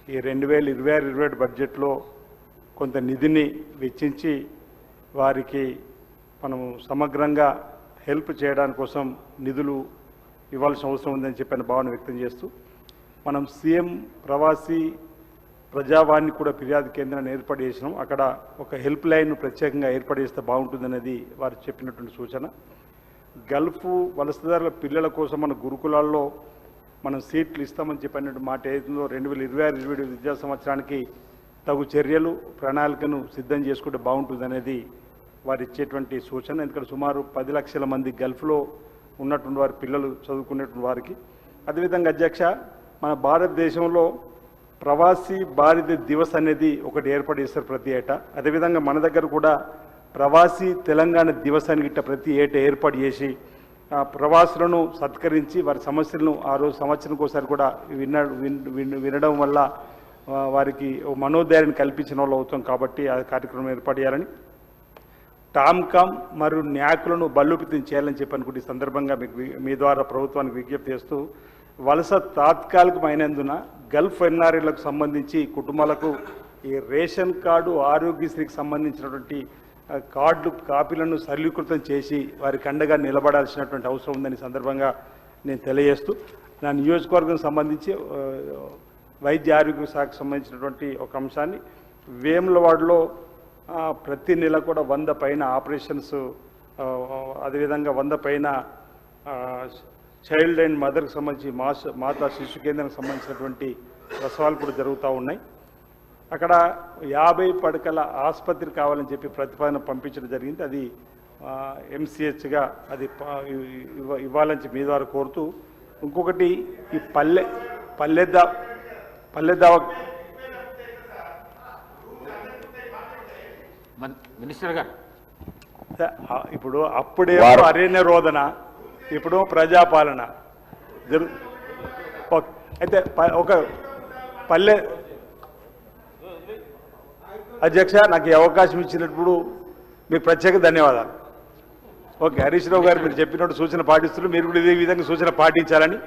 ఈ 2026-27 బడ్జెట్లో కొంత నిధిని వెచ్చించి వారికి మనం సమగ్రంగా హెల్ప్ చేయడానికి కోసం నిధులు ఇవ్వాల్సిన అవసరం ఉందని చెప్పిన భావన వ్యక్తం చేస్తూ మనం సీఎం ప్రవాసీ ప్రజావాణి కూడా ఫిర్యాదు కేంద్రాన్ని ఏర్పాటు చేసినాం. అక్కడ ఒక హెల్ప్ లైన్ ప్రత్యేకంగా ఏర్పాటు చేస్తే బాగుంటుందనేది వారు చెప్పినటువంటి సూచన. గల్ఫ్ వలసదారుల పిల్లల కోసం మన గురుకులాల్లో మనం సీట్లు ఇస్తామని చెప్పినట్టు మాట ఏదో 2026-27 విద్యా సంవత్సరానికి తగు చర్యలు ప్రణాళికను సిద్ధం చేసుకుంటే బాగుంటుందనేది వారు ఇచ్చేటువంటి సూచన. ఎందుకంటే సుమారు 10 లక్షల మంది గల్ఫ్లో ఉన్నటువంటి వారి పిల్లలు చదువుకునేటువంటి వారికి. అదేవిధంగా అధ్యక్ష, మన భారతదేశంలో ప్రవాసీ భారతీయ దివస్ అనేది ఒకటి ఏర్పాటు చేస్తారు ప్రతి ఏటా. అదేవిధంగా మన దగ్గర కూడా ప్రవాసీ తెలంగాణ దివస్ అని గిట్ట ప్రతి ఏటా ఏర్పాటు చేసి ప్రవాసులను సత్కరించి వారి సమస్యలను ఆ రోజు సంవత్సరానికి ఒకసారి కూడా వినడం వల్ల వారికి మనోధైర్యాన్ని కల్పించిన వాళ్ళు అవుతాం. కాబట్టి ఆ కార్యక్రమం ఏర్పాటు చేయాలని, టామ్కామ్ మరియు న్యాకులను బలోపేతం చేయాలని చెప్పి అనుకుంటే ఈ సందర్భంగా మీ ద్వారా ప్రభుత్వానికి విజ్ఞప్తి చేస్తూ వలస తాత్కాలికమైనందున గల్ఫ్ ఎన్ఆర్ఐలకు సంబంధించి కుటుంబాలకు ఈ రేషన్ కార్డు ఆరోగ్యశ్రీకి సంబంధించినటువంటి కార్డు కాపీలను సరళీకృతం చేసి వారికి అండగా నిలబడాల్సినటువంటి అవసరం ఉందని సందర్భంగా నేను తెలియజేస్తూ నా నియోజకవర్గం సంబంధించి వైద్య ఆరోగ్య శాఖకు సంబంధించినటువంటి ఒక అంశాన్ని వేములవాడలో ప్రతి నెల కూడా 100 పైన ఆపరేషన్స్, అదేవిధంగా 100 పైన చైల్డ్ అండ్ మదర్కి సంబంధించి మాతా శిశు కేంద్రానికి సంబంధించినటువంటి ప్రసవాలు కూడా జరుగుతూ ఉన్నాయి. అక్కడ 50 పడకల ఆసుపత్రి కావాలని చెప్పి ప్రతిపాదన పంపించడం జరిగింది. అది ఎంసీహెచ్గా అది ఇవ్వాలని చెప్పి మీ ద్వారా కోరుతూ, ఇంకొకటి ఈ పల్లెదావ మినిస్టర్ గారు ఇప్పుడు అప్పుడే అరణ్య రోదన, ఇప్పుడు ప్రజాపాలన అయితే ఒక పల్లె అధ్యక్ష, నాకు ఈ అవకాశం ఇచ్చినప్పుడు మీకు ప్రత్యేక ధన్యవాదాలు. ఓకే, హరీష్ రావు గారు మీరు చెప్పినట్టు సూచన పాటిస్తున్నారు. మీరు కూడా ఇదే విధంగా సూచన పాటించాలని